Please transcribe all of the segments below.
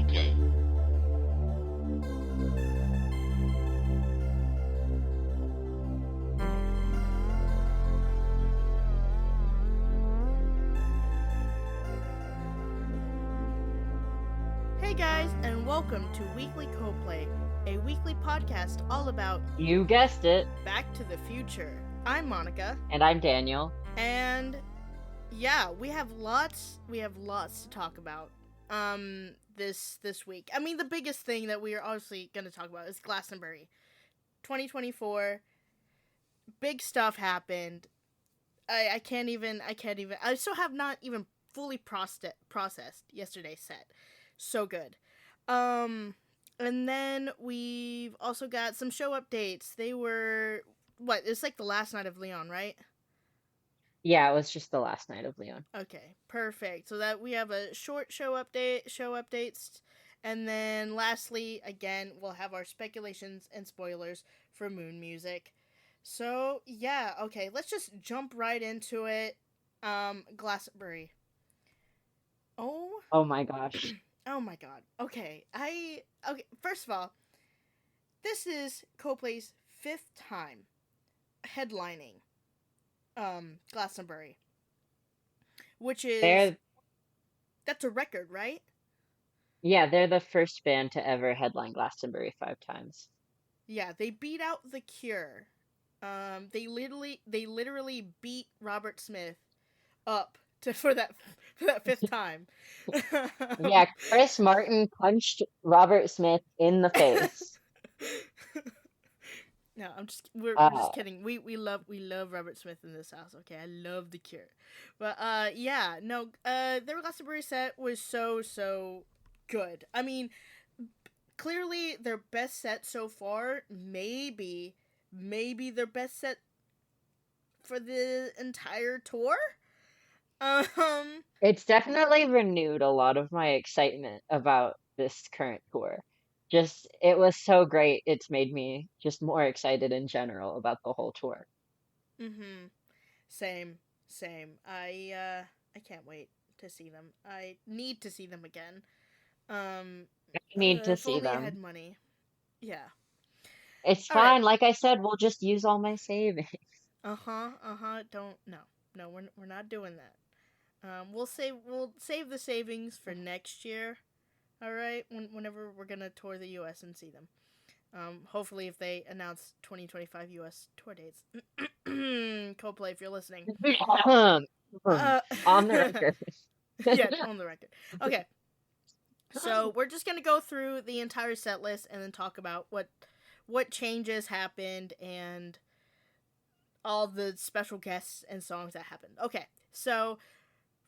Coldplay. Hey guys, and welcome to Weekly Coldplay, a weekly podcast all about You guessed it. Back to the Future. I'm Monica, And I'm Daniel. and yeah, we have lots to talk about this week. I mean, the biggest thing that we are obviously going to talk about is Glastonbury 2024. Big stuff happened. I still have not even fully processed yesterday's set. So good. And then we've also got some show updates. They were it's like the last night of Leon, right? Yeah, it was just the last night of Leon. Okay, perfect. So that we have a short show updates, and then lastly, again, we'll have our speculations and spoilers for Moon Music. So yeah, okay, let's just jump right into it. Glastonbury. Oh my gosh. Oh my god. Okay. First of all, this is Coldplay's 5th time headlining Glastonbury. Which is that's a record, right? Yeah, they're the first band to ever headline Glastonbury 5 times. Yeah, they beat out The Cure. They literally beat Robert Smith up for that 5th time. Yeah, Chris Martin punched Robert Smith in the face. No, we're just kidding. We love Robert Smith in this house. Okay, I love The Cure, but yeah, no, their Glastonbury set was so good. I mean, clearly their best set so far. Maybe their best set for the entire tour. It's definitely renewed a lot of my excitement about this current tour. Just, it was so great. It's made me just more excited in general about the whole tour. Mm-hmm. Same. I can't wait to see them. I need to see them again. I need to If see only I had them. money. Yeah. It's All right. fine. Like I said, we'll just use all my savings. Don't no. We're not doing that. We'll save the savings for next year. All right. Whenever we're gonna tour the U.S. and see them. Hopefully, if they announce 2025 U.S. tour dates, Coldplay, if you're listening, On the record. yeah, on the record. Okay, so we're just gonna go through the entire set list and then talk about what changes happened and all the special guests and songs that happened. Okay, so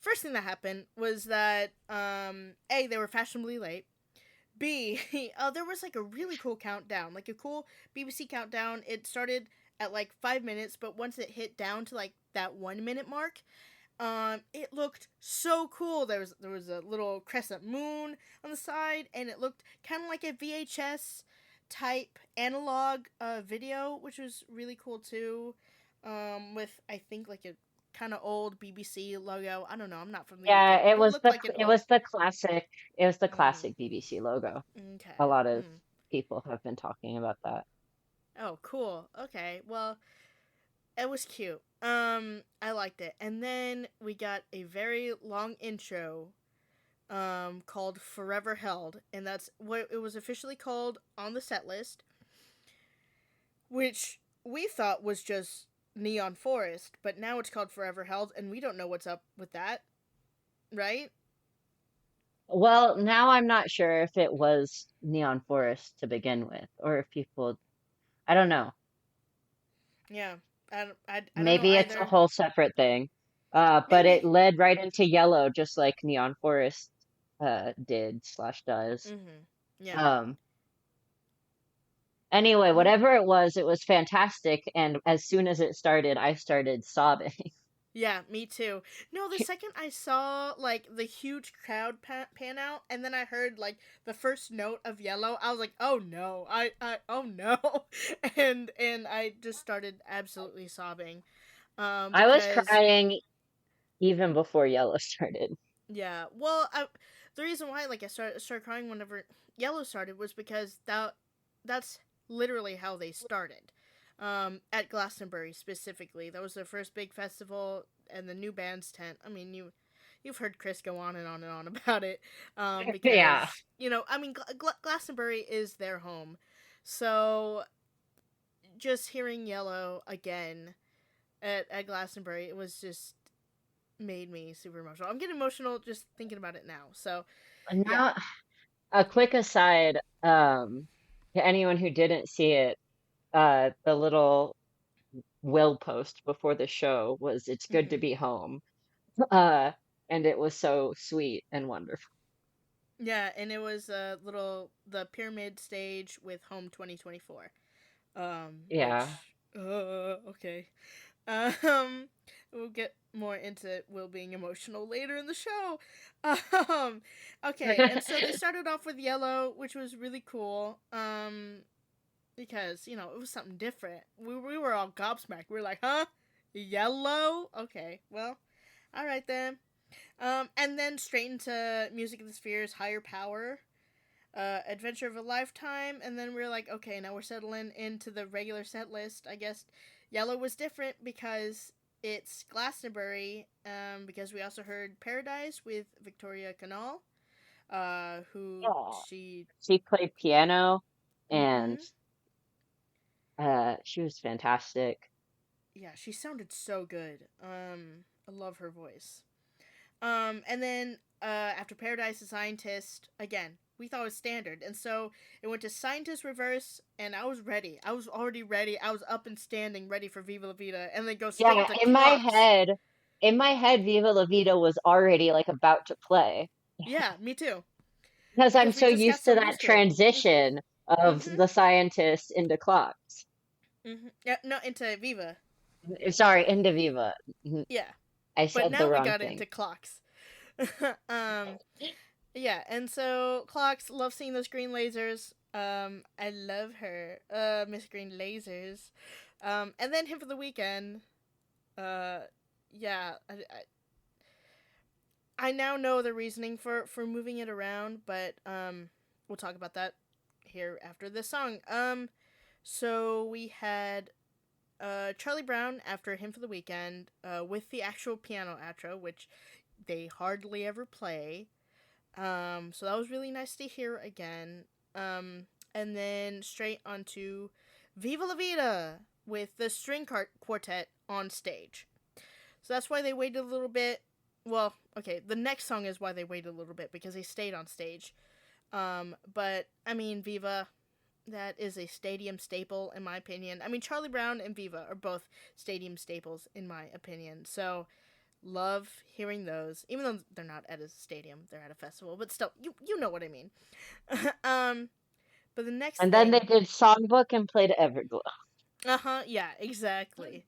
first thing that happened was that A, they were fashionably late. B, there was like a really cool countdown, like a cool BBC countdown. It started at like 5 minutes, but once it hit down to like that 1 minute mark, it looked so cool. There was a little crescent moon on the side, and it looked kind of like a VHS type analog video, which was really cool too. With I think like a kind of old BBC logo. I don't know. I'm not from the Yeah, UK, but it looked like an it old. was the classic Mm, BBC logo. A okay. lot of Mm. people have been talking about that. Oh, cool. Okay. Well, it was cute. I liked it. And then we got a very long intro called Forever Held, and that's what it was officially called on the set list, which we thought was just Neon Forest, but now it's called Forever Held, and we don't know what's up with that, right? Well, now I'm not sure if it was Neon Forest to begin with, or if people, I don't know. Yeah. I don't know Maybe it's a either. whole separate thing. But it Maybe. led right into yellow, just like Neon Forest did slash does. Mhm. Yeah. Um, anyway, Mm. whatever it was fantastic, and as soon as it started, I started sobbing. Yeah, me too. No, the second I saw like the huge crowd pan out, and then I heard like the first note of yellow, I was like, "Oh no, oh no," and I just started absolutely sobbing, I was because crying even before yellow started. yeah, well, the reason why like I started crying whenever Yellow started was because that's literally how they started. At Glastonbury specifically, that was their first big festival, and the new band's tent. I mean, you've heard Chris go on and on and on about it, Yeah. because I mean, Glastonbury is their home, so just hearing Yellow again at Glastonbury, it was just made me super emotional. I'm getting emotional just thinking about it now. So, And yeah. now, a quick aside, to anyone who didn't see it, the little will post before the show was "It's good to hmm be home." Uh, and it was so sweet and wonderful. Yeah, and it was the pyramid stage with Home 2024. Yeah. Which okay. Um, we'll get more into Will being emotional later in the show. Um, okay, and so they started off with Yellow, which was really cool. Because it was something different. We were all gobsmacked. We were like, huh? Yellow? Okay, well, all right then. And then straight into Music of the Spheres, Higher Power, Adventure of a Lifetime, and then we were like, okay, now we're settling into the regular set list. I guess Yellow was different because it's Glastonbury, because we also heard Paradise with Victoria Canal, who Yeah. she, She played piano and mm-hmm, she was fantastic. yeah, she sounded so good. I love her voice. And then after Paradise the Scientist, again, we thought it was standard. And so it went to Scientist Reverse, and I was ready. I was already ready. I was up and standing, ready for Viva La Vida, and then go straight Yeah, into Clocks. in my head, Viva La Vida was already like about to play Yeah, me too. because I'm Because we so just got used to so that used to it. transition Mm of hmm. the scientist into clocks. Mm hmm. Yeah, no, into Viva. Sorry, into Viva. Yeah. I But said the now we wrong got thing. into Clocks. um, Yeah, and so Clocks, love seeing those green lasers. I love her, Miss Green Lasers. And then him for the weekend. Uh, yeah, I now know the reasoning for moving it around, but we'll talk about that here after this song. So we had Charlie Brown after him for the weekend, with the actual piano outro, which they hardly ever play. So that was really nice to hear again. And then straight onto Viva La Vida with the string quartet on stage. So that's why they waited a little bit. Well, okay, the next song is why they waited a little bit because they stayed on stage. But I mean, Viva, that is a stadium staple in my opinion. I mean, Charlie Brown and Viva are both stadium staples in my opinion. So love hearing those, even though they're not at a stadium, they're at a festival, but still, you know what I mean. um, but the next And then they thing, did songbook and played Everglow. yeah, exactly.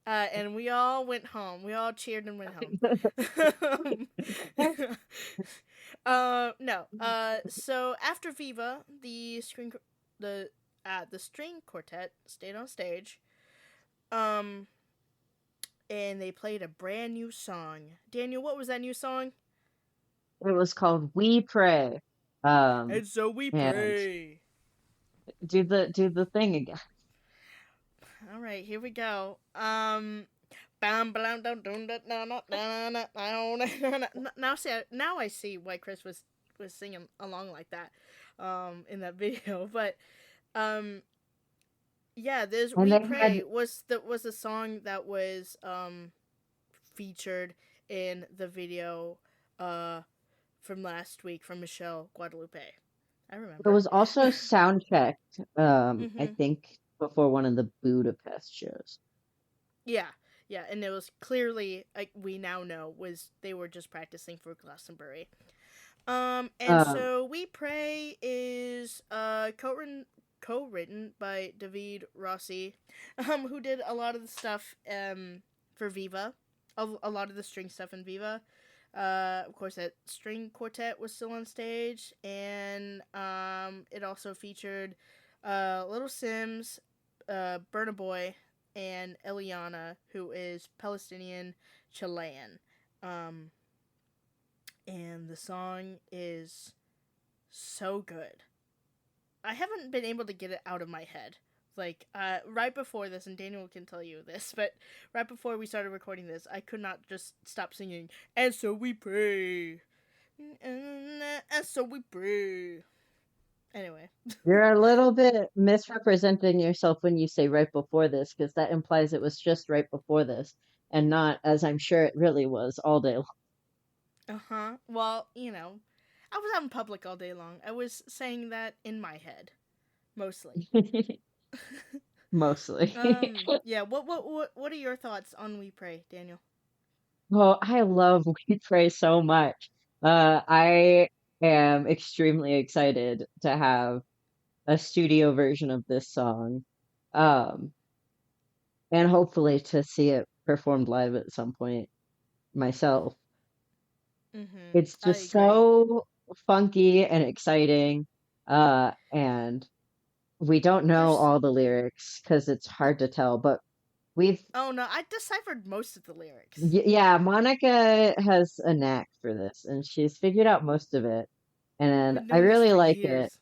And we all went home. We all cheered and went home. No. So after Viva, the the string quartet stayed on stage. Um, and they played a brand new song. Daniel, what was that new song? It was called We Pray. And so we And pray. do the thing again. All right, here we go. Now I see why Chris was singing along like that, in that video. But um, yeah, this And "We they had Pray" was a song that was featured in the video from last week from Michelle Guadalupe. I it remember. was also sound checked, I hmm think before one of the Budapest shows. Yeah, yeah, and it was clearly, like we now know, was they were just practicing for Glastonbury. And Um, so "We Pray" is co-written by David Rossi, who did a lot of the stuff for Viva, a lot of the string stuff in Viva. Of course, that string quartet was still on stage, and it also featured Little Sims, Burna Boy, and Eliana, who is Palestinian Chilean. Um, and the song is so good. I haven't been able to get it out of my head. Like, right before this, and Daniel can tell you this, but right before we started recording this, I could not just stop singing. And so we pray. And so we pray. Anyway. You're a little bit misrepresenting yourself when you say right before this, because that implies it was just right before this, and not, as I'm sure it really was, all day Uh-huh. Well, I was out in public all day long. I was saying that in my head, mostly. long. Mostly. Yeah, what are your thoughts on We Pray, Daniel? Well, I love We Pray so much. I am extremely excited to have a studio version of this song, um, and hopefully to see it performed live at some point myself. Mhm. It's I just agree. so funky and exciting, and we don't know There's all the lyrics because it's hard to tell, but we've Oh no, I deciphered most of the lyrics. yeah, Monica has a knack for this, and she's figured out most of it, I've and been I doing this really for like it. years.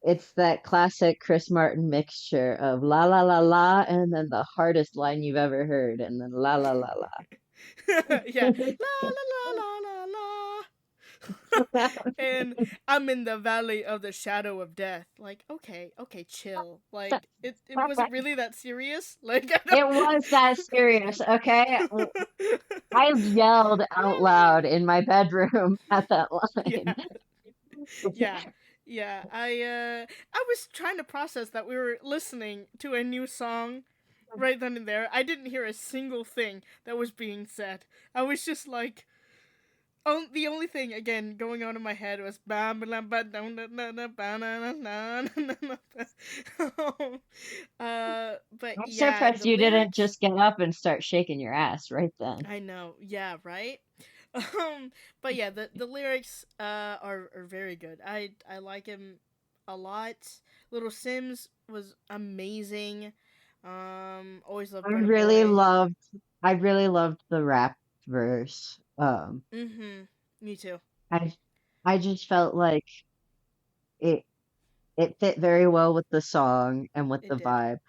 It's that classic Chris Martin mixture of la la la la, and then the hardest line you've ever heard, and then la la la Yeah. la. La la la la la la. And I'm in the valley of the shadow of death. Like, okay, okay, chill. Like, it was it really that serious? Like, I It was that serious, okay? I yelled out loud in my bedroom at that line. yeah, yeah, yeah. I was trying to process that we were listening to a new song right then and there. I didn't hear a single thing that was being said. I was just like, the only thing again going on in my head was but I'm yeah, surprised the you didn't lyrics. just get up and start shaking your ass right then. I know, yeah, right. Um, but yeah, the lyrics are very good. I like him a lot. Little Sims was amazing. Always I loved Burna really Boy. loved I really loved the rap verse. Mhm. Me too. I I just felt like it it fit very well with the song and with It the did. vibe.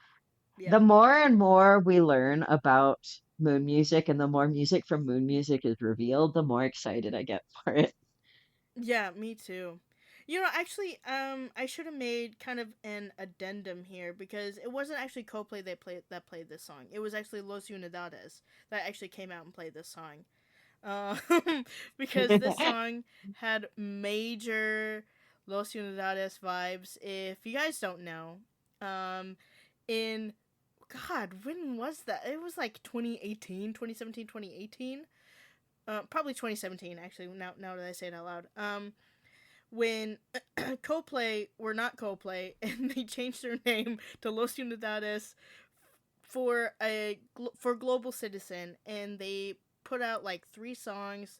Yep. The more and more we learn about Moon Music and the more music from Moon Music is revealed, the more excited I get for it. Yeah, me too. Actually, I should have made kind of an addendum here because it wasn't actually Coldplay that played this song. It was actually Los Unidades that actually came out and played this song. Because this song had major Los Unidades vibes. If you guys don't know, um, in God, when was that? It was like 2018, 2017, 2018. Probably 2017 actually. Now that I say it out loud. When Coldplay were not Coldplay and they changed their name to Los Unidades for Global Citizen, and they put out like 3 songs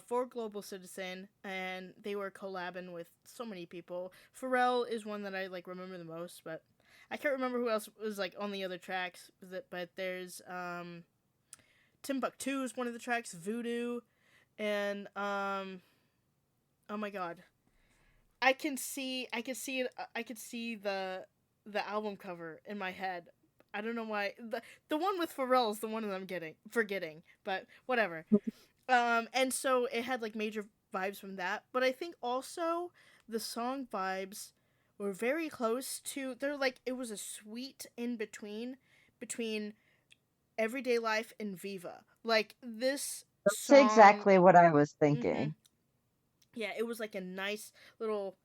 for Global Citizen, and they were collabing with so many people. Pharrell is one that I like remember the most, but I can't remember who else was like on the other tracks. But there's Timbuktu is one of the tracks, Voodoo, and oh my god, I could see the album cover in my head. I don't know why the one with Pharrell is the one that I'm getting forgetting, but whatever. And so it had like major vibes from that, but I think also the song vibes were very close to. They're like it was a sweet in between Everyday Life and Viva. Like this That's song. exactly what I was Mhm. thinking. Yeah, it was like a nice little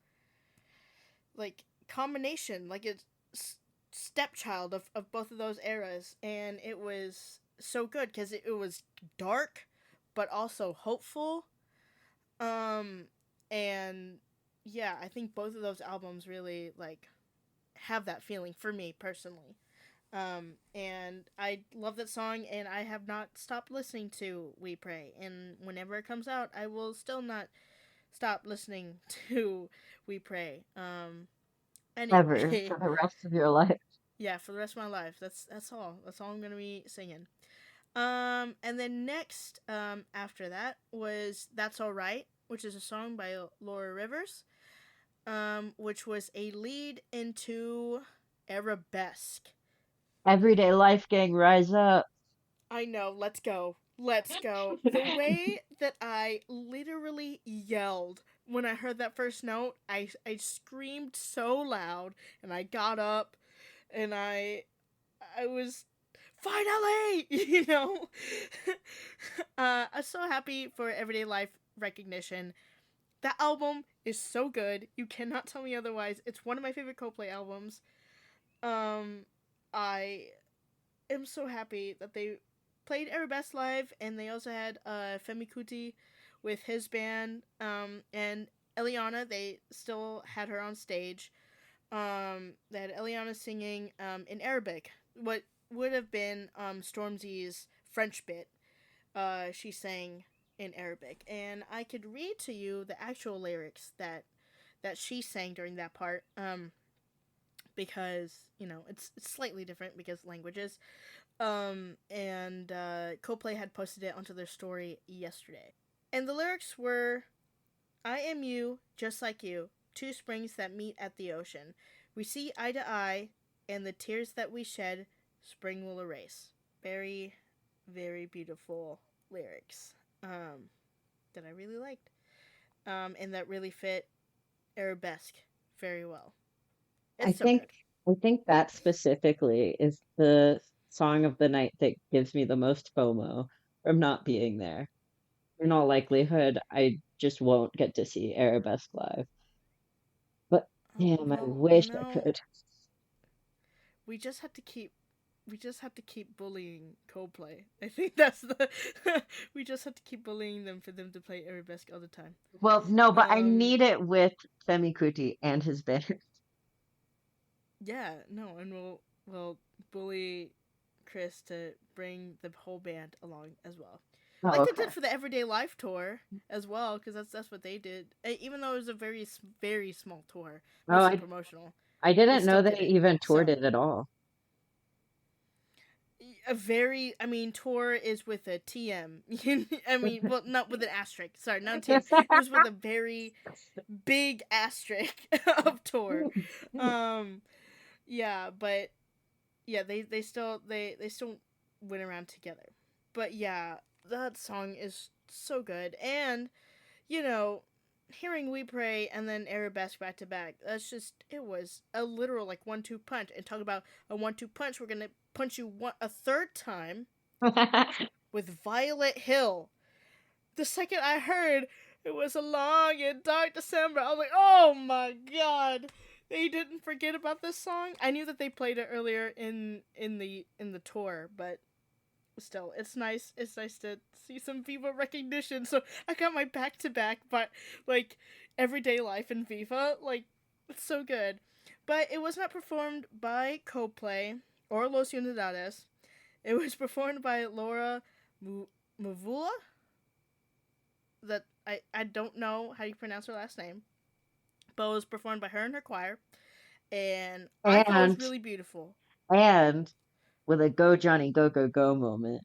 like combination, like a stepchild of both of those eras, and it was so good because it was dark, but also hopeful. Um, and yeah, I think both of those albums really like have that feeling for me personally. And I love that song, and I have not stopped listening to We Pray. And whenever it comes out, I will still not stop listening to We Pray. Ever Anyway, for the rest of your life. yeah, for the rest of my life. That's all. That's all I'm gonna be singing. And then next, after that was "That's Alright," which is a song by Laura Rivers, which was a lead into Arabesque. Everyday Life Gang, rise up. I know, let's go. Let's go. The way that I literally yelled when I heard that first note, I screamed so loud, and I got up, and I was finally, you know. I'm so happy for Everyday Life recognition. That album is so good. You cannot tell me otherwise. It's one of my favorite Coldplay albums. Um, I am so happy that they played Arabesque live, and they also had Femi Kuti with his band, and Eliana. They still had her on stage. They had Eliana singing in Arabic, what would have been Stormzy's French bit. She sang in Arabic, and I could read to you the actual lyrics that she sang during that part. Because it's slightly different because languages. And Coldplay had posted it onto their story yesterday, and the lyrics were, "I am you, just like you, two springs that meet at the ocean. We see eye to eye, and the tears that we shed, spring will erase." Very, very beautiful lyrics that I really liked, and that really fit Arabesque very well. I It's so think good. I think that specifically is the song of the night that gives me the most FOMO from not being there. In all likelihood, I just won't get to see Arabesque live. But damn, I Well, wish I could. we just have to keep bullying Coldplay. I think that's the we just have to keep bullying them for them to play Arabesque all the time. Well, no, but I Um, need it with Femi Kuti and his band. yeah, no, and we'll bully Chris to bring the whole band along as well, Oh, like they okay. did for the Everyday Life tour as well, because that's what they did. Even though it was a very small tour, Oh, mostly promotional, I they didn't still know they did it. even toured So it at all. a very, I mean, tour is with a TM. I mean, well, not with an asterisk. Sorry, not TM. It was with a very big asterisk of tour. Um, yeah, but yeah, they still went around together. But yeah, that song is so good, and you know, hearing We Pray and then Arabesque back to back, it was a literal like 1-2 punch. And talk about a 1-2 punch, we're gonna punch you a third time with Violet Hill. The second I heard it was a long and dark December, I was like, oh my god. They didn't forget about this song. I knew that they played it earlier in the tour, but still, it's nice. It's nice to see some Viva recognition. So I got my back to back, but like everyday life in Viva, like it's so good. But it was not performed by Coldplay or Los Unidades. It was performed by Laura Mavula. That I don't know how you pronounce her last name, but it was performed by her and her choir, and I thought it was and really beautiful. and with a go Johnny go go go moment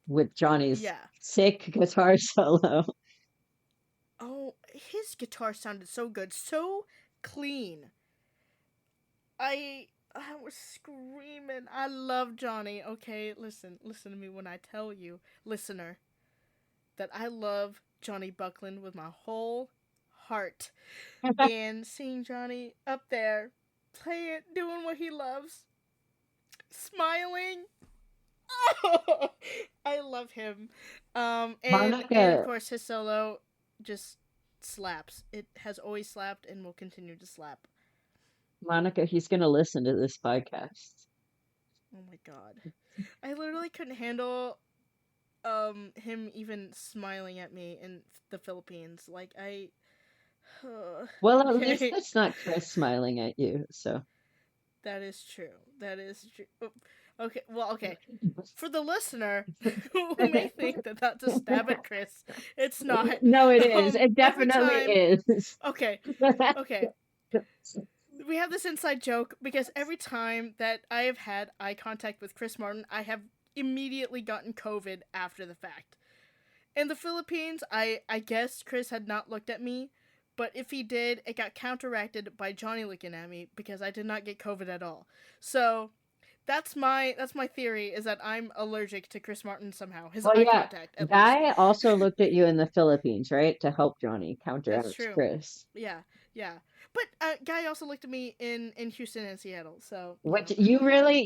with Johnny's Yeah. sick guitar solo. Oh, his guitar sounded so good, so clean. I was screaming. I love Johnny. Okay, listen to me when I tell you, listener, that I love Johnny Buckland with my whole heart. And seeing Johnny up there, play it, doing what he loves, smiling. Oh, I love him. And of Monica course his solo just slaps. It has always slapped and will continue to slap. Monica, he's gonna listen to this podcast. Oh my god. I literally couldn't handle him even smiling at me in the Philippines. Like I Well, at least okay. it's not Chris smiling at you, so That is true. That is true. Okay, well, okay. For the listener who may think that that's a stab at Chris, it's not. no, it is. It Every definitely time, is. okay, okay. We have this inside joke because every time that I have had eye contact with Chris Martin, I have immediately gotten COVID after the fact. In the Philippines, I guess Chris had not looked at me, but if he did, it got counteracted by Johnny looking at me because I did not get COVID at all. So that's my theory, is that I'm allergic to Chris Martin somehow. His Well, eye yeah, contact, at least. Guy also looked at you in the Philippines, right, to help Johnny That's counteract true. Chris. Yeah, yeah. But Guy also looked at me in Houston and Seattle, so Which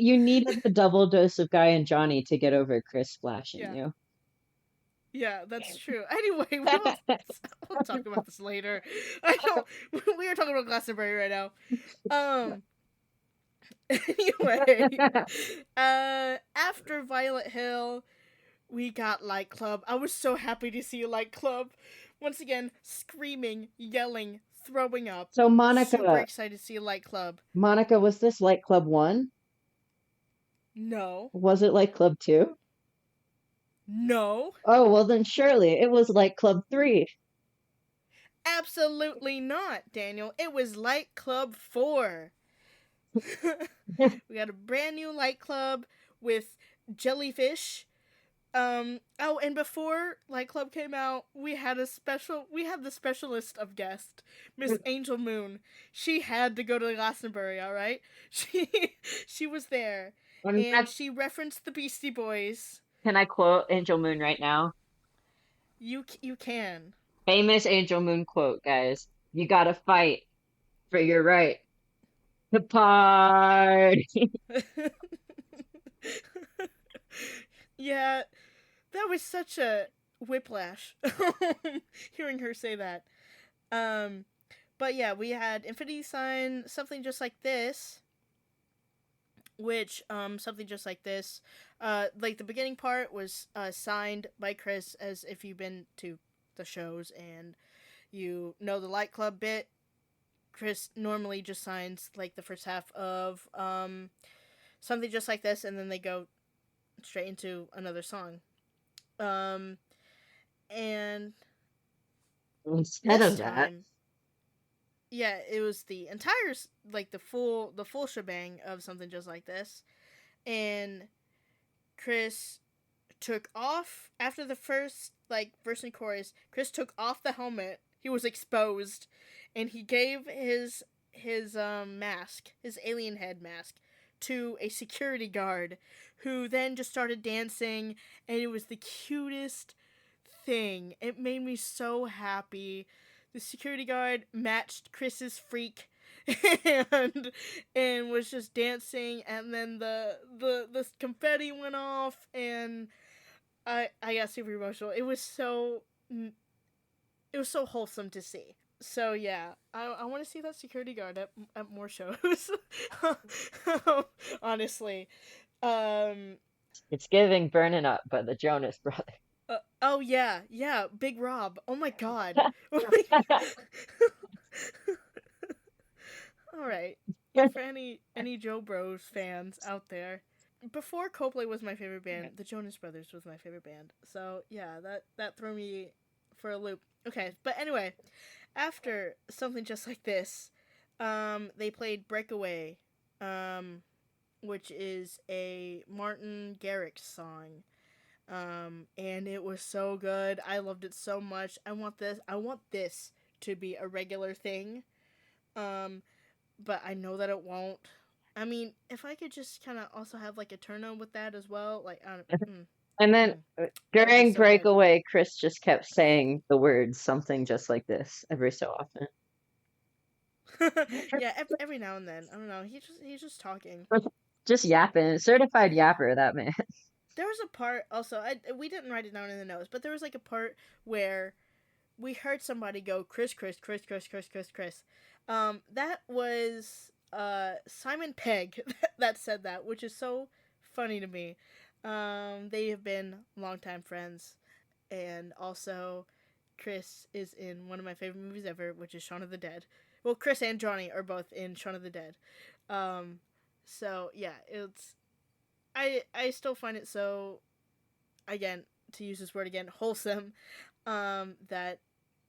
you needed the double dose of Guy and Johnny to get over Chris splashing yeah, you. yeah, that's true. Anyway, we'll talk about this later. I don't. We are talking about Glastonbury right now. Um. Anyway, after Violet Hill, we got Light Club. I was so happy to see Light Club. Once again, screaming, yelling, throwing up. So Super Monica, excited to see Light Club. Monica, was this like Club 1? No. Was it like Club 2? No. Oh, well then surely it was like Club 3. Absolutely not, Daniel. It was Light Club 4. We got a brand new Light Club with jellyfish. Oh, and before Light Club came out, we had the specialist of guest, Miss Angel Moon. She had to go to Glastonbury, all right? She was there, In and fact, she referenced the Beastie Boys. can I quote Angel Moon right now? You can. Famous Angel Moon quote, guys. You gotta fight for your right to party. Yeah, that was such a whiplash hearing her say that. Um but yeah, we had Infinity Sign, something just like this, which something just like this, like the beginning part was signed by Chris, as if you've been to the shows and you know the Light Club bit. Chris normally just signs like the first half of something just like this, and then they go straight into another song. Um and Instead this of that, time, yeah, it was the entire, like the full shebang of something just like this. And Chris took off after the first like verse and chorus. Chris took off the helmet. He was exposed, and he gave his mask, his alien head mask, to a security guard, who then just started dancing, and it was the cutest thing. It made me so happy. The security guard matched Chris's freak, and was just dancing, and then the confetti went off, and I got super emotional. It was so wholesome to see. So yeah, I want to see that security guard at more shows. Honestly, um, it's giving Burning Up by the Jonas Brothers. oh yeah, yeah, Big Rob. Oh my god. All right, for any Joe Bros fans out there, before Coldplay was my favorite band, the Jonas Brothers was my favorite band. So yeah, that threw me for a loop. Okay, but anyway, after something just like this, they played Breakaway, um, which is a Martin Garrix song. And it was so good. I loved it so much. I want this to be a regular thing. Um, but I know that it won't. I mean, if I could just kind of also have like a turn on with that as well, like I don't, And then mm, that'd be during so good. Breakaway, Chris just kept saying the words something just like this every so often. Yeah, every now and then. I don't know. He's just talking. Just yapping. Certified yapper, that man. There was a part also. We didn't write it down in the notes, but there was like a part where we heard somebody go Chris, Chris, Chris, Chris, Chris, Chris, Chris. That was Simon Pegg that said that, which is so funny to me. They have been longtime friends, and also Chris is in one of my favorite movies ever, which is Shaun of the Dead. Well, Chris and Johnny are both in Shaun of the Dead. Um, so yeah, I still find it so, again, to use this word again, wholesome, that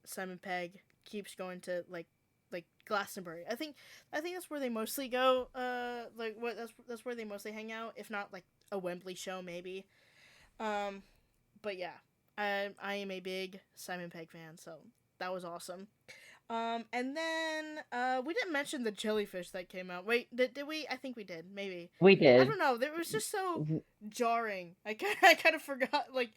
Simon Pegg keeps going to like like Glastonbury. I think that's where they mostly go. Like what that's where they mostly hang out. If not like a Wembley show, maybe. Um, but yeah, I am a big Simon Pegg fan, so that was awesome. And then we didn't mention the jellyfish that came out. Wait, did we? I think we did. Maybe. We I did. don't know. It was just so jarring. I kind of forgot. Like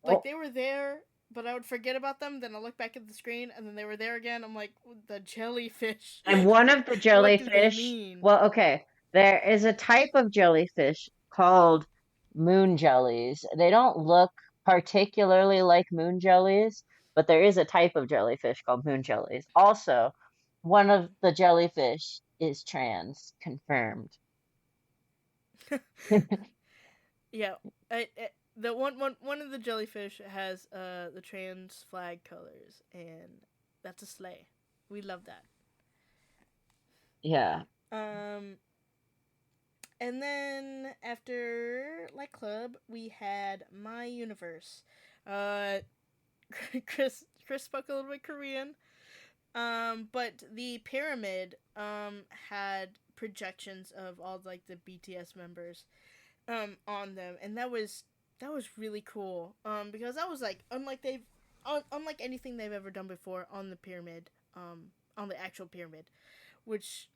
Oh, they were there, but I would forget about them. Then I look back at the screen, and then they were there again. I'm like, the jellyfish. and one of the What do they jellyfish, mean? well, okay, there is a type of jellyfish called moon jellies. They don't look particularly like moon jellies, but there is a type of jellyfish called moon jellies. Also, one of the jellyfish is trans, confirmed. Yeah, the one of the jellyfish has the trans flag colors, and that's a sleigh. We love that. Yeah. Um, and then after Light Club, we had My Universe. Uh, Chris spoke a little bit Korean. But the pyramid had projections of all like the BTS members on them, and that was really cool. Because that was like unlike anything they've ever done before on the pyramid. On the actual pyramid, which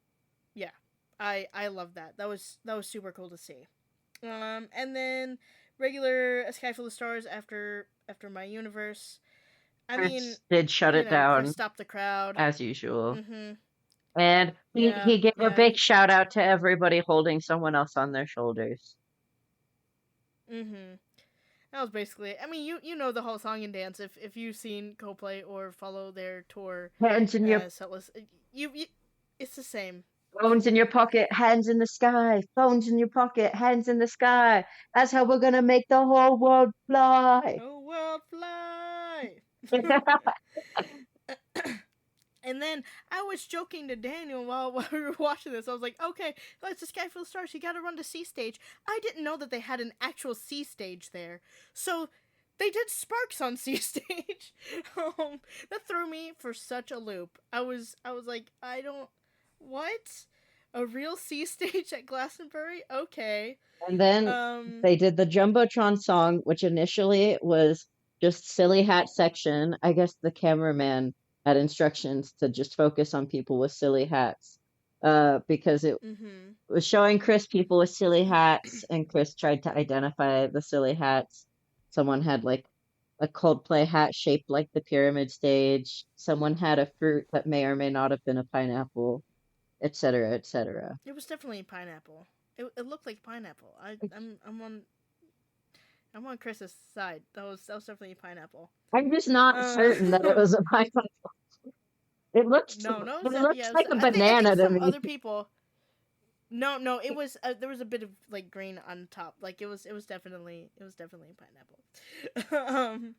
yeah, I love that. That was super cool to see. And then regular A Sky Full of Stars after My Universe. I mean, Chris did shut it Chris down stopped the crowd. as usual. Mhm. And Yeah, he gave a yeah. big shout out to everybody holding someone else on their shoulders. Mhm. That was basically. I mean, you know the whole song and dance if you've seen Coldplay or follow their tour Hands in your setlist. You it's the same. phones in your pocket, hands in the sky. Phones in your pocket, hands in the sky. That's how we're gonna make the whole world fly. Oh world fly. And then I was joking to Daniel while we were watching this. I was like, okay, it's a Sky Full of Stars. You gotta run to C stage. I didn't know that they had an actual C stage there. So they did Sparks on C stage. That threw me for such a loop. I was like, I don't. What? A real C stage at Glastonbury? Okay. And then Um. they did the Jumbotron song, which initially was just silly hat section. I guess the cameraman had instructions to just focus on people with silly hats. Because it Mhm. was showing Chris people with silly hats, and Chris tried to identify the silly hats. Someone had like a Coldplay hat shaped like the pyramid stage. Someone had a fruit that may or may not have been a pineapple, etc., etc. It was definitely pineapple. It looked like pineapple. I'm on Chris's side. That was definitely pineapple. I'm just not Uh, certain that it was a pineapple. no, no, It yeah. looks like a I think banana to some me. other people. No, no, it was there was a bit of like green on top. Like it was definitely pineapple.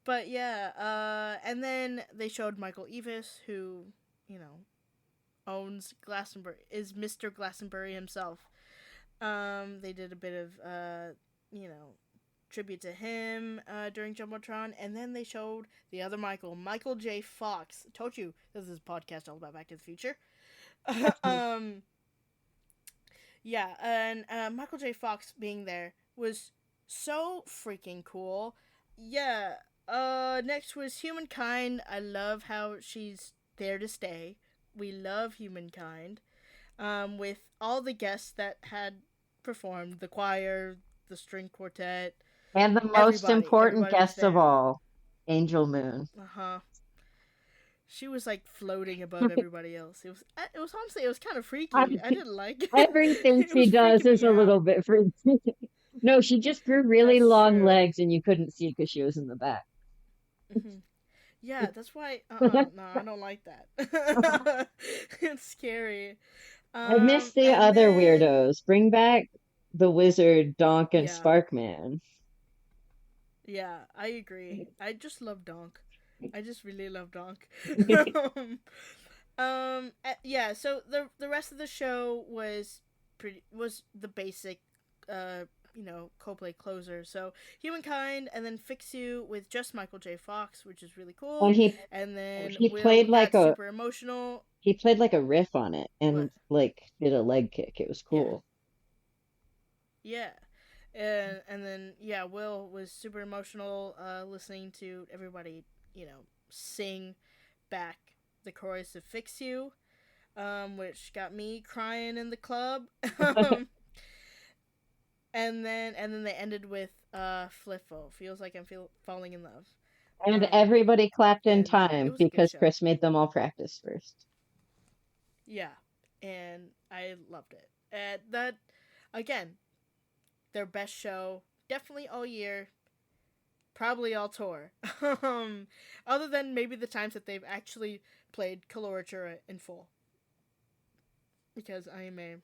But yeah. And then they showed Michael Evis, who you know owns Glastonbury, is Mr. Glastonbury himself. They did a bit of you know tribute to him during Jumbotron, and then they showed the other Michael J. Fox. Told you this is a podcast all about Back to the Future. um, yeah, and Michael J. Fox being there was so freaking cool. Yeah. Next was Humankind. I love how she's there to stay. We love Humankind. With all the guests that had performed, the choir, the string quartet, And the most everybody. important Everybody was guest of there. all, Angel Moon. Uh huh. She was like floating above everybody else. It was honestly, it was kind of freaky. I didn't like it. Everything It she was does freaking is me a out. little bit freaky. No, she just grew really That's long true. legs and you couldn't see because she was in the back. Hmm. Yeah, that's why. No, I don't like that. It's scary. I miss the And other then weirdos. Bring back the wizard, Donk, and yeah, Sparkman. yeah, I agree. I just love Donk. I just really love Donk. Yeah. So the rest of the show was the basic, uh, Coldplay closer. So Humankind, and then Fix You with just Michael J. Fox, which is really And cool. he And then he Will played like got a super emotional. he played like a riff on it What? and like did a leg kick. It was Yeah, cool. yeah. And then yeah, Will was super emotional listening to everybody, sing back the chorus of Fix You, which got me crying in the club. And then they ended with Fliffo. Feels like falling in love. And Um everybody clapped in and it time was a good because show. Chris made them all practice first. Yeah. And I loved it. And that again, their best show definitely all year, probably all tour. Other than maybe the times that they've actually played Coloratura in full, because I am a,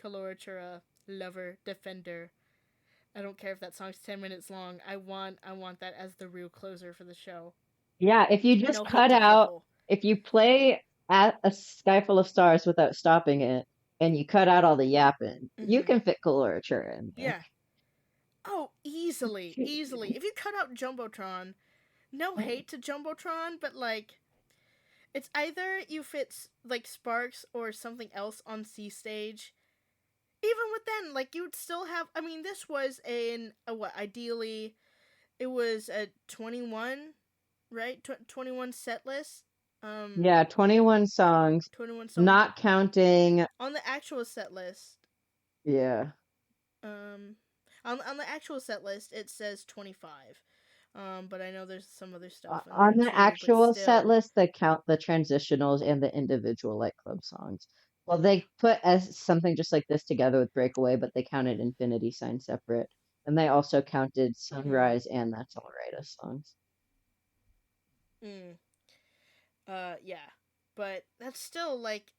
Coloratura lover, defender. I don't care if that song's 10 minutes long. I want that as the real closer for the show. Yeah, if you just No hate cut to out, Flipple. if you play at a sky full of stars without stopping it, and you cut out all the yapping, you Mm-hmm. can fit Coloratura in there. Yeah. Oh, easily, easily. If you cut out Jumbotron, no hate to Jumbotron, but like it's either you fit like Sparks or something else on C stage. Even with then, like you'd still have. I mean, this was in a what? Ideally, it was a 21, right? 21 set list. Um, Yeah, 21 songs, 21 song not counting. on the actual set list. Yeah. Um, on the actual set list, it says 25. But I know there's some other stuff in On there the too. But actual set still, list, they count the transitionals and the individual like club songs. Well, they put as something just like this together with Breakaway, but they counted Infinity Sign separate. And they also counted mm, Sunrise and That's All Right as songs. mm, yeah. But that's still like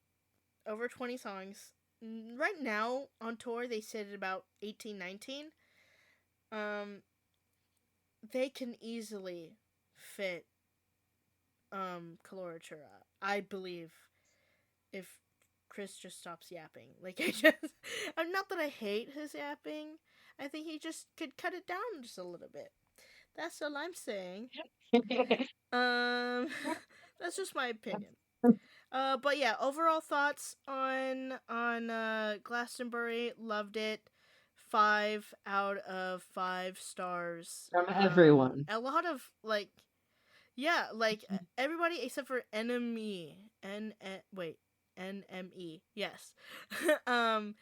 over 20 songs. Right now on tour, they sit at about 18, 19. Um, they can easily fit Coloratura. I believe if Chris just stops yapping. Like I just, not that I hate his yapping. I think he just could cut it down just a little bit. That's all I'm saying. Um, that's just my opinion. But yeah, overall thoughts on Glastonbury. Loved it. 5 out of 5 stars. From everyone. A lot of like, yeah, like everybody except for NME. Wait, NME. Yes. um,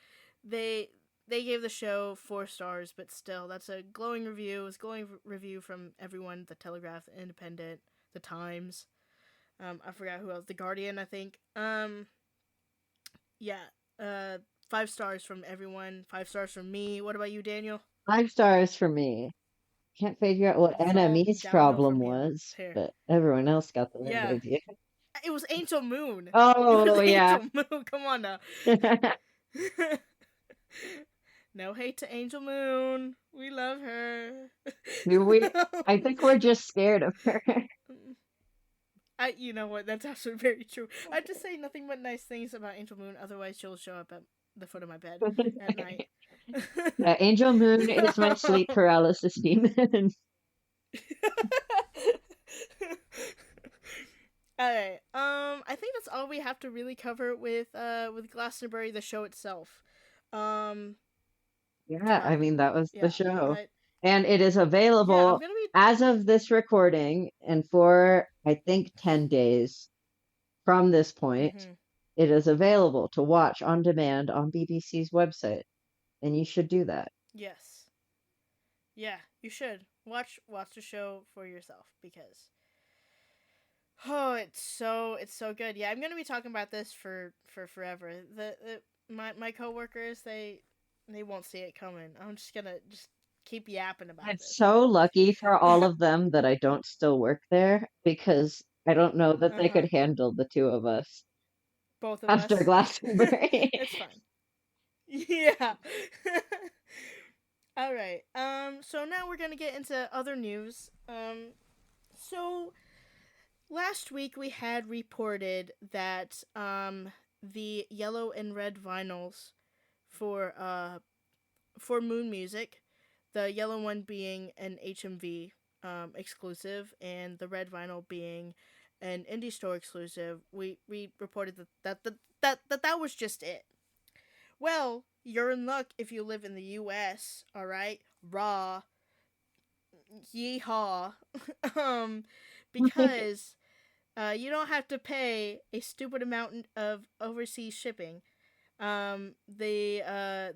they they gave the show 4 stars, but still, that's a glowing review. It's a glowing review from everyone: The Telegraph, The Independent, The Times. I forgot who else. The Guardian, I think. Yeah. 5 stars from everyone. 5 stars from me. What about you, Daniel? 5 stars for me. Can't figure out what It's all NME's downhill problem from was, here. but everyone else got the right Yeah. idea. It was Angel Moon. It was Oh, yeah. Angel Moon. Come on now. No hate to Angel Moon. We love her. Do we, I think we're just scared of her. You know what? That's actually very true. I just say nothing but nice things about Angel Moon. Otherwise, she'll show up at the foot of my bed at night. Angel Moon is my sleep paralysis demon. All right. I think that's all we have to really cover with Glastonbury, the show itself. Um. Yeah, I God. mean, that was the Yeah. show. But And it is yeah, I'm available gonna be. as of this recording, and for I think 10 days from this point, Mm-hmm. it is available to watch on demand on BBC's website. And you should do that. Yes. Yeah, you should watch the show for yourself because it's so good. Yeah, I'm gonna be talking about this for forever. My coworkers they won't see it coming. I'm just gonna just keep yapping about I'm this. so lucky for all of them that I don't still work there because I don't know that Uh they huh. could handle the two of us Both of after us. Glastonbury. It's fine. Yeah. All right. So now we're gonna get into other news. So last week we had reported that the yellow and red vinyls for for Moon Music, the yellow one being an HMV exclusive, and the red vinyl being an indie store exclusive. We reported that was just it. Well, you're in luck if you live in the U.S. All right, raw, yeehaw, um, because you don't have to pay a stupid amount of overseas shipping. The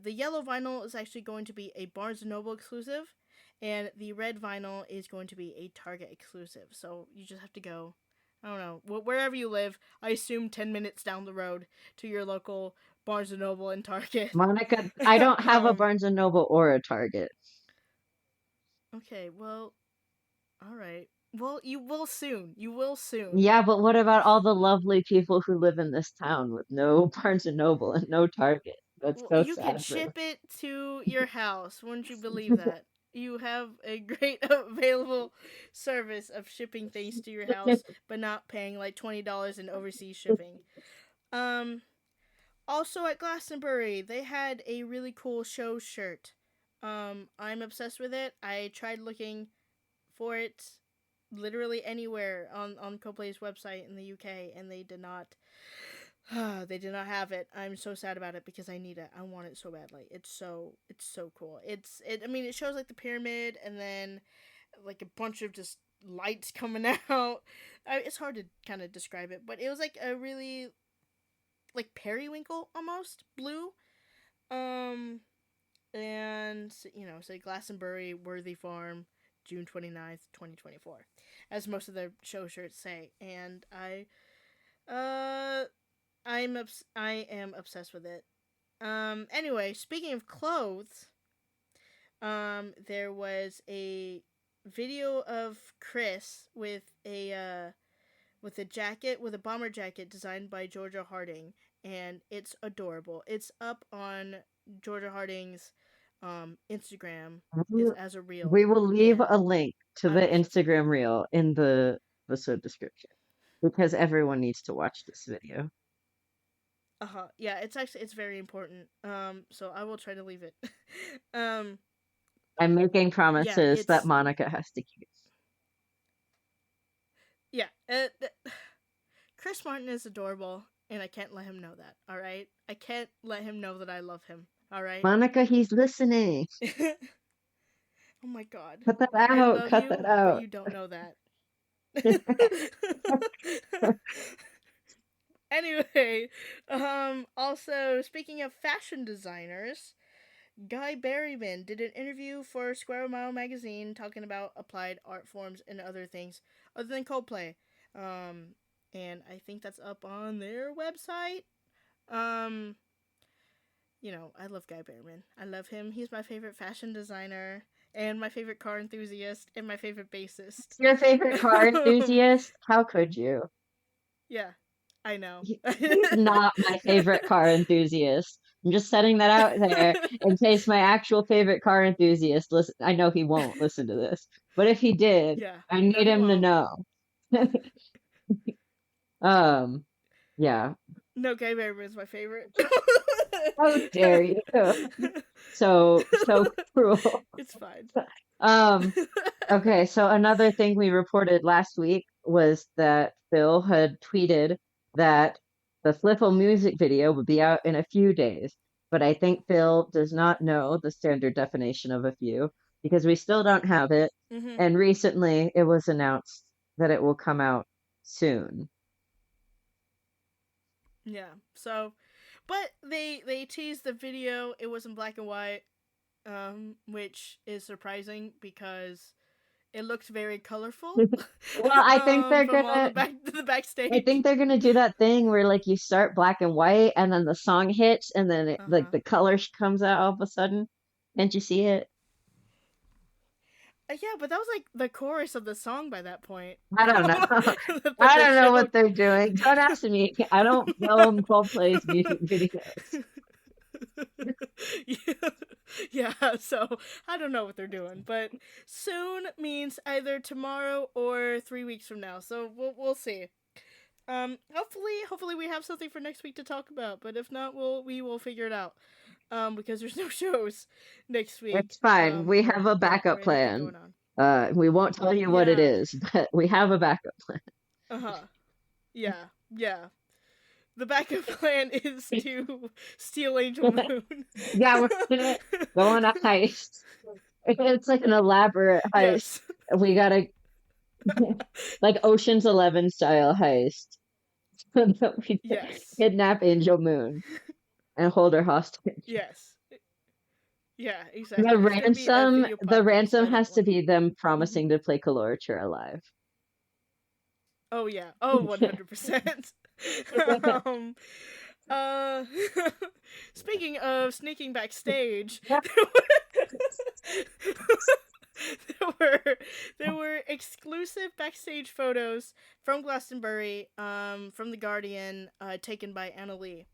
yellow vinyl is actually going to be a Barnes and Noble exclusive, and the red vinyl is going to be a Target exclusive. So you just have to go, I don't know, wherever you live. I assume 10 minutes down the road to your local Barnes and Noble and Target. Monica, I don't have a um. Barnes and Noble or a Target. Okay. Well. All right. Well, you will soon. You will soon. Yeah, but what about all the lovely people who live in this town with no Barnes and Noble and no Target? That's Well, so you can sad for ship it to your house. Wouldn't you believe that? You have a great available service of shipping things to your them. house, but not paying like $20 in overseas shipping. Um, Also at Glastonbury, they had a really cool show shirt. I'm obsessed with it. I tried looking for it literally anywhere on Coldplay's website in the UK, and they did not. They did not have it. I'm so sad about it because I need it. I want it so badly. It's so cool. I mean, it shows like the pyramid and then like a bunch of just lights coming out. It's hard to kind of describe it, but it was like a really like periwinkle almost blue. Um and say Glastonbury Worthy Farm, June 29th, 2024, as most of their show shirts say. And uh I am obsessed with it. Anyway, speaking of clothes, there was a video of Chris with a jacket, with a bomber jacket designed by Georgia Harding, and it's adorable. It's up on Georgia Harding's Instagram is We as a reel, we will leave and a link to the I'm obsessed with it. Instagram reel in the episode description because everyone needs to watch this video. Uh-huh. Yeah, it's very important. So I will try to leave it. um I'm making yeah, promises that it's Monica has to keep. yeah, Chris Martin is adorable, and I can't let him know that. All right, I can't let him know that I love him. All right. Monica, he's listening. Oh my god, Cut that I out. love Cut that you, but out. you don't know that. Anyway, also speaking of fashion designers, Guy Berryman did an interview for Square Mile magazine talking about applied art forms and other things other than Coldplay. Um, and I think that's up on their website. Um, I love Guy Berryman. I love him. He's my favorite fashion designer and my favorite car enthusiast and my favorite bassist. Your favorite car enthusiast? How could you? Yeah, I know. He's not my favorite car enthusiast. I'm just setting that out there in case my actual favorite car enthusiast listen. I know he won't listen to this, but if he did, Yeah, I no, need he him to won't. know. Um, yeah. No, Guy Berryman is my favorite. How dare you? So cruel. It's fine. Um, okay, so another thing we reported last week was that Phil had tweeted that the Fliffle music video would be out in a few days, but I think Phil does not know the standard definition of a few because we still don't have it, hmm and recently it was announced that it will come out soon. Yeah. So, but they teased the video. It was in black and white, which is surprising because it looked very colorful. Well, From all the back to the I backstage. think they're gonna do that thing where like you start black and white and then the song hits and then Uh like huh. the color comes out all of a sudden. Can't you see it? Yeah, but that was like the chorus of the song by that point. I don't know. that I they don't know what showed. they're doing. Don't ask me. I don't film Coldplay's music videos. yeah, yeah, so I don't know what they're doing, but soon means either tomorrow or 3 weeks from now. So we'll see. Hopefully we have something for next week to talk about. But if not, we will figure it out. because there's no shows next week, It's fine. We have a or backup anything plan. going on. We won't tell you what it Yeah. is, but we have a backup plan. Uh huh. Yeah. Yeah. The backup plan is to steal Angel Moon. Yeah, we're gonna go on a heist. It's like an elaborate heist. Yes. We gotta like Ocean's 11 style heist. We Yes. kidnap Angel Moon and hold her hostage. Yes. Yeah, exactly. There's gonna be a video The podcast ransom by that has to point. be them Hmm. promising to play Colorature alive. Oh yeah. Oh, 100%. um, uh, speaking of sneaking backstage, there were there were exclusive backstage photos from Glastonbury, from the Guardian, taken by Anna Lee,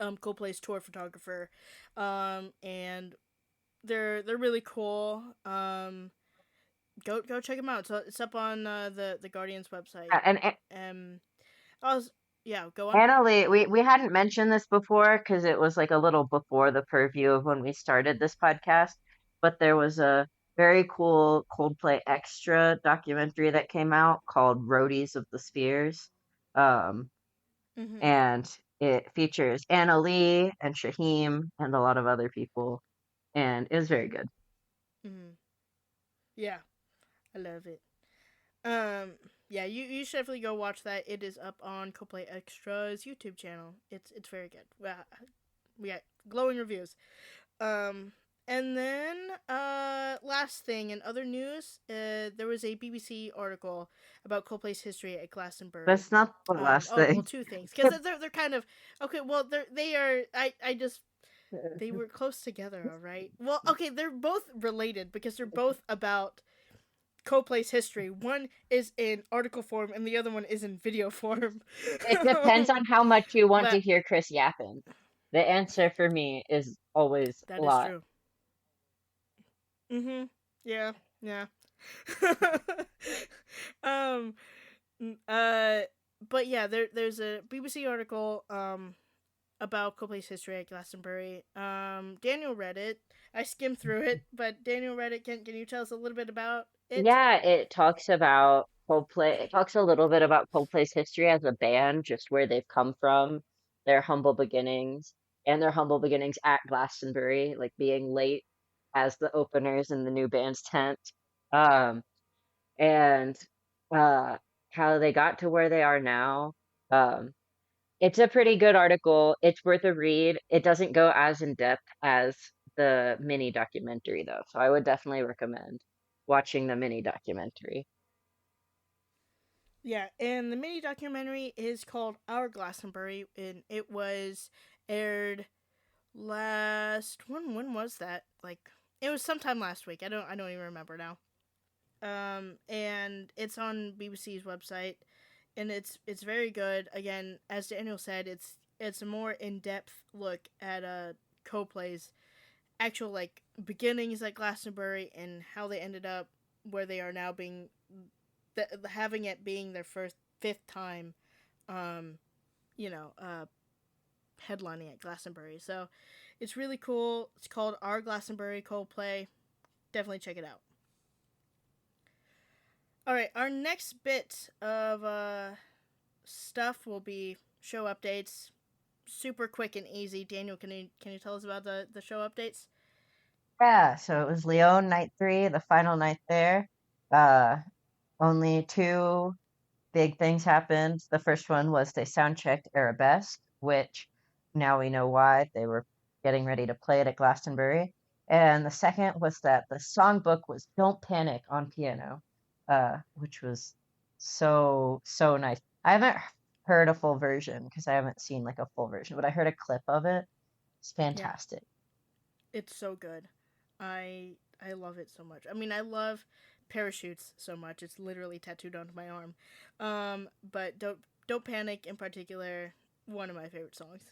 Coldplay's tour photographer, and they're really cool. Go check them out. So it's up on the Guardian's website. And Um, I was yeah. Go on. Annalie, we hadn't mentioned this before because it was like a little before the purview of when we started this podcast, but there was a very cool Coldplay extra documentary that came out called Roadies of the Spheres. Um, Mm-hmm. and it features Anna Lee and Shaheem and a lot of other people, and it was very good. Mm-hmm. Yeah, I love it. Um, yeah, you should definitely go watch that. It is up on Coldplay Extra's YouTube channel. It's very good. We got glowing reviews. Um, and then last thing in other news, there was a BBC article about Coldplay's history at Glastonbury. That's not the last Oh well, thing. two things because they're kind of okay. Well, they are. I just they were close together. All right. Well, okay, they're both related because they're both about Coldplay's history. One is in article form and the other one is in video form. It depends on how much you want to but hear Chris yapping. The answer for me is always a that is lot. true. Mhm. Yeah. Yeah. um uh but yeah, there's a BBC article about Coldplay's history at Glastonbury. Daniel read it. I skimmed through it, but Daniel read it. Can you tell us a little bit about it? Yeah, it talks about Coldplay. It talks a little bit about Coldplay's history as a band, just where they've come from, their humble beginnings, and their humble beginnings at Glastonbury, like being late as the openers in the new band's tent, um, and uh, how they got to where they are now. Um, it's a pretty good article. It's worth a read. It doesn't go as in depth as the mini documentary, though, so I would definitely recommend watching the mini documentary. Yeah, and the mini documentary is called Our Glastonbury, and it was aired last when was that? Like it was sometime last week. I don't even remember now. And it's on BBC's website, and it's very good. Again, as Daniel said, it's a more in depth look at Coldplay's actual like beginnings at Glastonbury and how they ended up where they are now, being having it being their first fifth time, um, you know, headlining at Glastonbury. So it's really cool. It's called Our Glastonbury Coldplay. Definitely check it out. All right, our next bit of stuff will be show updates. Super quick and easy. Daniel, can you tell us about the show updates? Yeah, so it was Leon night three, the final night there. Uh, Only two big things happened. The first one was they sound checked Arabesque, which now we know why they were getting ready to play it at Glastonbury. And the second was that the songbook was Don't Panic on piano, which was so nice. I haven't heard a full version because I haven't seen like a full version, but I heard a clip of it. It's Yeah, fantastic. it's so good. I love it so much. I mean, I love parachutes so much. It's literally tattooed onto my arm. But don't panic in particular. One of my favorite songs.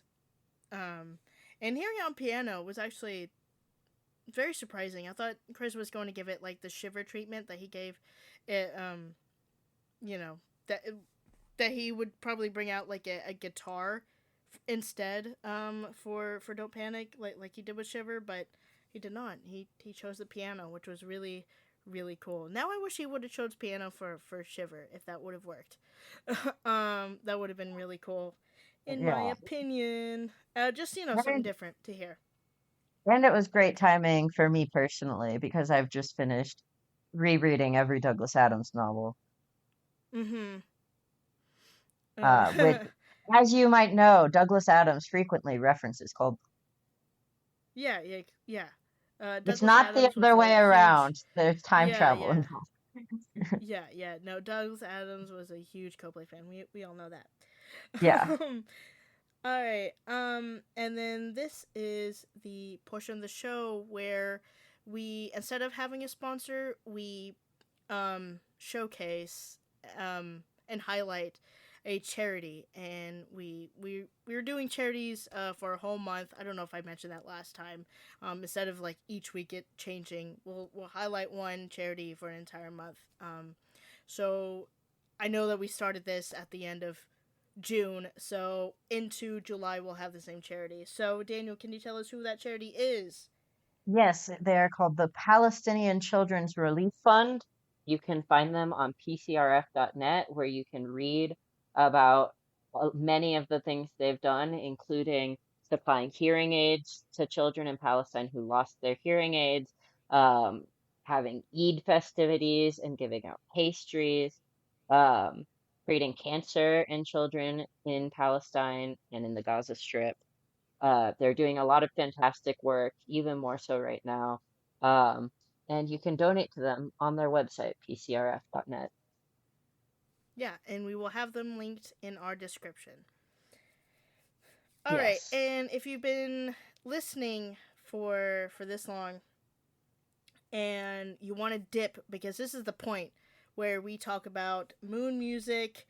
Um, and hearing it on piano was actually very surprising. I thought Chris was going to give it like the shiver treatment that he gave it. You know that that he would probably bring out like a guitar instead for Don't Panic like he did with Shiver, but he did not. He chose the piano, which was really really cool. Now I wish he would have chose piano for Shiver if that would have worked. That would have been really cool, in my Yeah. opinion. Just something And, different to hear. and it was great timing for me personally because I've just finished rereading every Douglas Adams novel, Mm-hmm. which, as you might know, Douglas Adams frequently references Coldplay. Yeah, yeah, yeah. It's Douglas not the Adams was other way a huge. around. There's time Yeah, travel yeah, involved. yeah, yeah. No, Douglas Adams was a huge Coldplay fan. We all know that. Yeah. All right. And then this is the portion of the show where we, instead of having a sponsor, we showcase and highlight a charity, and we were doing charities for a whole month. I don't know if I mentioned that last time. Instead of like each week it changing, we'll highlight one charity for an entire month. So I know that we started this at the end of June, so into July we'll have the same charity. So Daniel, can you tell us who that charity is? Yes, they're called the Palestinian Children's Relief Fund. You can find them on pcrf.net, where you can read about many of the things they've done, including supplying hearing aids to children in Palestine who lost their hearing aids, um, having Eid festivities and giving out pastries, um, treating cancer in children in Palestine and in the Gaza Strip. They're doing a lot of fantastic work, even more so right now. Um, and you can donate to them on their website, pcrf.net. Yeah, and we will have them linked in our description. All right, Yes. and if you've been listening for this long and you want to dip, because this is the point where we talk about moon music,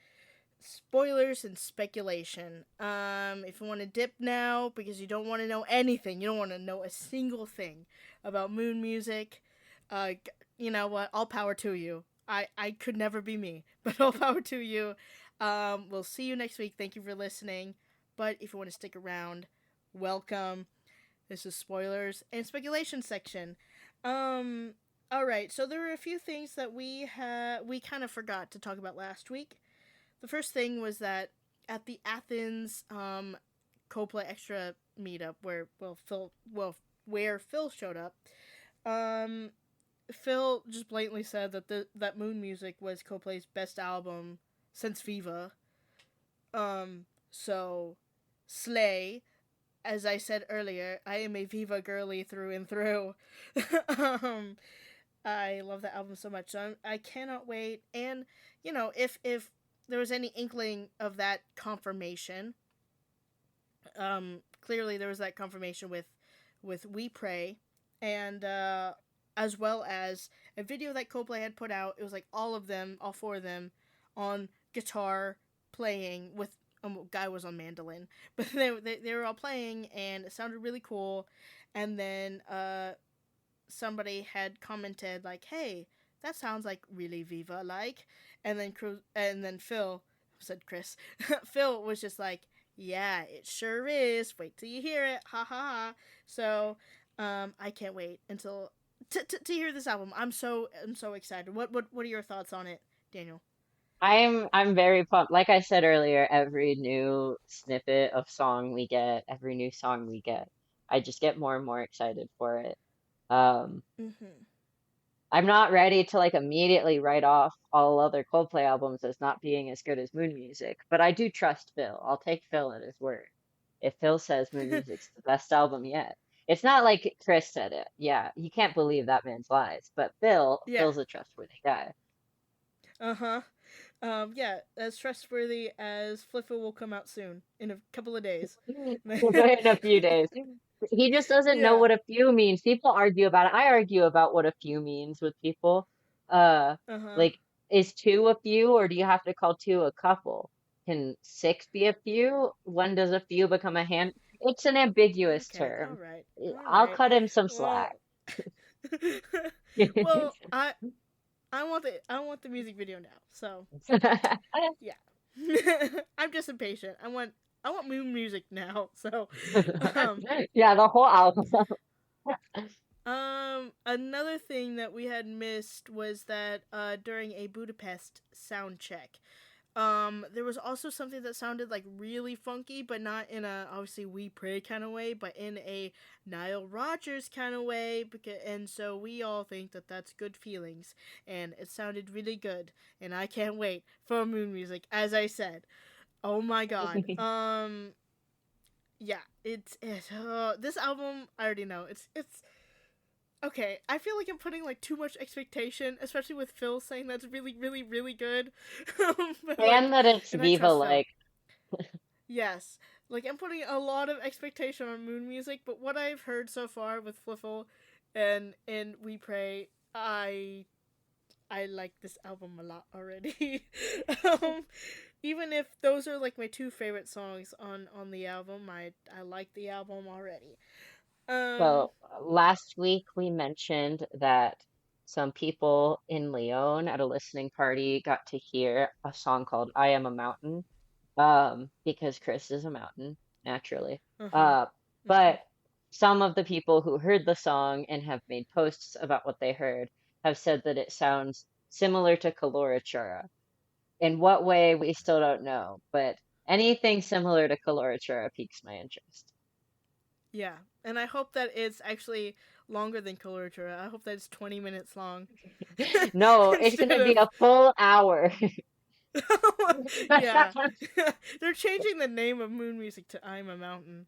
spoilers, and speculation. If you want to dip now because you don't want to know anything, you don't want to know a single thing about moon music, uh, you know what? All power to you. I could never be me, but all power to you. We'll see you next week. Thank you for listening. But if you want to stick around, welcome. This is spoilers and speculation section. Um, all right. So there were a few things that we kind of forgot to talk about last week. The first thing was that at the Athens Coldplay Extra meetup where Phil showed up, um, Phil just blatantly said that that Moon Music was Coldplay's best album since Viva. So slay. As I said earlier, I am a Viva girly through and through. um, I love that album so much. So I cannot wait. And if there was any inkling of that confirmation, clearly there was that confirmation with We Pray, and as well as a video that Coldplay had put out. It was like all of them, all four of them, on guitar playing with a guy was on mandolin, but they were all playing and it sounded really cool. And then somebody had commented like, "Hey, that sounds like really Viva like," and then Phil said Chris, Phil was just like, "Yeah, it sure is. Wait till you hear it, ha ha ha." So, I can't wait until to hear this album. I'm so excited. What are your thoughts on it, Daniel? I'm very pumped. Like I said earlier, every new snippet of song we get, every new song we get, I just get more and more excited for it. Um, Mm-hmm. I'm not ready to like immediately write off all other Coldplay albums as not being as good as Moon Music, but I do trust Phil. I'll take Phil at his word. If Phil says Moon Music's the best album yet, it's not like Chris said it. Yeah, you can't believe that man's lies, but Yeah. Phil's a trustworthy guy. Uh huh. Yeah, as trustworthy as Fliffa will come out soon in a couple of days. In a few days. He just doesn't know Yeah. what a few means. People argue about it. I argue about what a few means with people. Uh, Uh huh. like, is two a few, or do you have to call two a couple? Can six be a few? When does a few become a hand? It's an ambiguous Okay. All term. right. All I'll right. cut him some slack. Well. well, I want the music video now. So yeah. I'm just impatient. I want moon music now. So, um, Yeah, the whole album. another thing that we had missed was that during a Budapest sound check, there was also something that sounded like really funky, but not in a obviously We Pray kind of way, but in a Nile Rodgers kind of way. And so we all think that that's good feelings, and it sounded really good, and I can't wait for moon music. As I said, oh my god, yeah, this album. I already know it's okay. I feel like I'm putting like too much expectation, especially with Phil saying that's really, really, really good. But like, And that it's and I Viva trust Phil. like. Yes, like I'm putting a lot of expectation on Moon Music, but what I've heard so far with Fliffle and We Pray, I like this album a lot already. um, Even if those are like my two favorite songs on the album, I like the album already. Um, So last week we mentioned that some people in Lyon at a listening party got to hear a song called I Am a Mountain, because Chris is a mountain, naturally. uh huh. Uh, but some of the people who heard the song and have made posts about what they heard have said that it sounds similar to Coloratura. In what way, we still don't know, but anything similar to Coloratura piques my interest. Yeah, and I hope that it's actually longer than Coloratura. I hope that it's 20 minutes long No, it's instead gonna be of. a full hour. Yeah, they're changing the name of Moon Music to "I'm a Mountain,"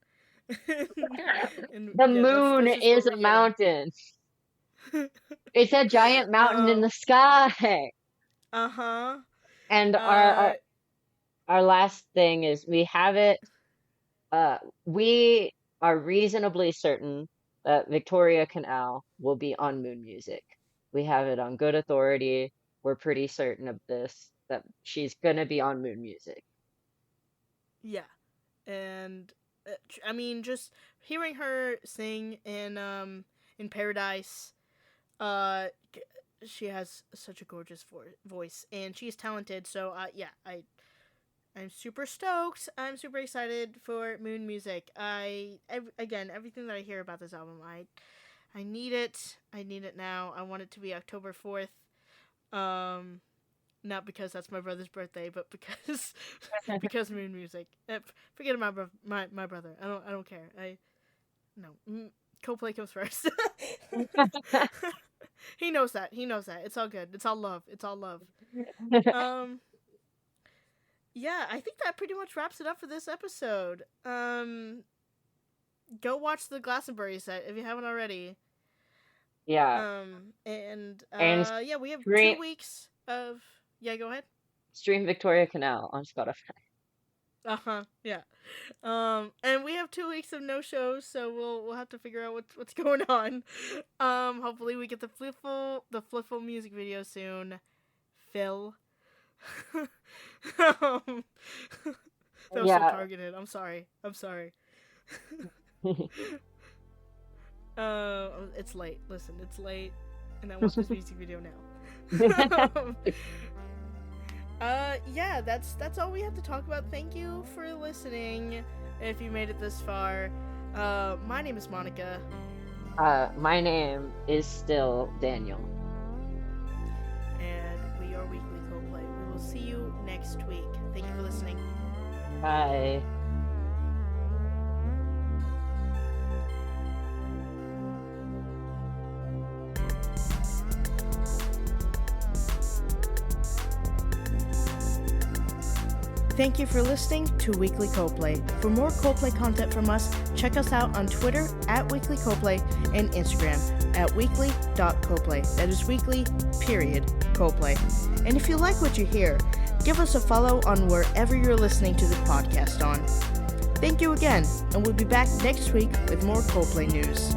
and The yeah, moon that's just what is we're a getting. mountain. It's a giant mountain in um. the sky. Uh huh. And Uh. our last thing is we have it. We are reasonably certain that Victoria Canal will be on Moon Music. We have it on good authority. We're pretty certain of this, that she's gonna be on Moon Music. Yeah, and I mean, just hearing her sing in Paradise, uh, she has such a gorgeous voice, and she's talented. So yeah, I'm super stoked. I'm super excited for Moon Music. Again, everything that I hear about this album, I need it. I need it now. I want it to be October 4th. Um, Not because that's my brother's birthday, but because because Moon Music. Forget my my brother. I don't care. No. Coldplay comes first. He knows that. He knows that. It's all good. It's all love. It's all love. Um yeah, I think that pretty much wraps it up for this episode. Go watch the Glastonbury set if you haven't already. Yeah. And And yeah, we have stream 2 weeks of. Yeah, go ahead. stream Victoria Canal on Spotify. Uh-huh. Yeah. And we have 2 weeks of no shows, so we'll have to figure out what's going on. Hopefully we get the Fliffle music video soon. Phil. um, that was so Yeah. targeted. I'm sorry. I'm sorry. It's late. Listen, it's late, and I want this music video now. Yeah, that's all we have to talk about. Thank you for listening. If you made it this far, my name is Monica, My name is still Daniel. and we are Weekly Coldplay. We will see you next week. Thank you for listening. Bye. Thank you for listening to Weekly Coldplay. For more Coldplay content from us, check us out on Twitter at Weekly Coldplay and Instagram at weekly.coldplay. That is weekly, period, Coldplay. And if you like what you hear, give us a follow on wherever you're listening to the podcast on. Thank you again, and we'll be back next week with more Coldplay news.